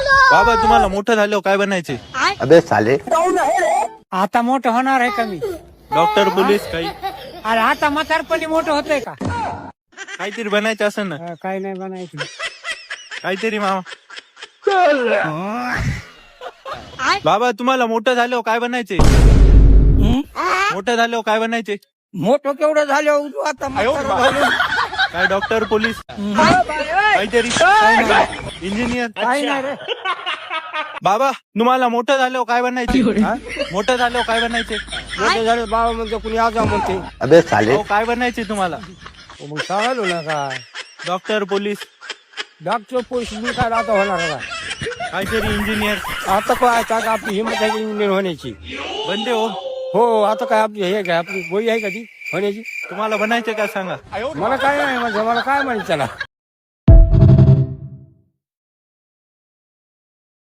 बाबा तुम्हाला मोठं झाल्यावर काय बनायचे? अबे साले. आता मोठं होणार आहे का मी? डॉक्टर, पोलीस, काही अरे आता म्हातारपणी मोठं होतंय का? काहीतरी बनायचं असं ना, काय नाही बनायचं. काहीतरी मामा. बाबा तुम्हाला मोठं झाल्यावर काय बनायचे? मोठं झाल्यावर काय बनायचे? मोठं केवढं झालं आता म्हातारं झालो. काय डॉक्टर, पोलीस, काहीतरी इंजिनियर? काय नाही रे. बाबा तुम्हाला मोठं झाल्यावर काय बनायचे? मोठं झाल्यावर काय बनायचे? मोठं झालं बाबा म्हणतो कुणी आजा म्हणते. अबे साले. अहो, काय बनायचे तुम्हाला? मग सांगालो ना काय डॉक्टर, पोलीस, डॉक्टर पोलीस मी काय आता होणार का? काहीतरी इंजिनियर? आता काय का आपली हिंमत आहे इंजिनियर होण्याची? बनते हो. हो आता काय आपली हे काय आपली गोळी आहे का ती होण्याची? तुम्हाला बनायचे काय सांगा? मला काय नाही म्हणजे मला काय माहिती त्याला.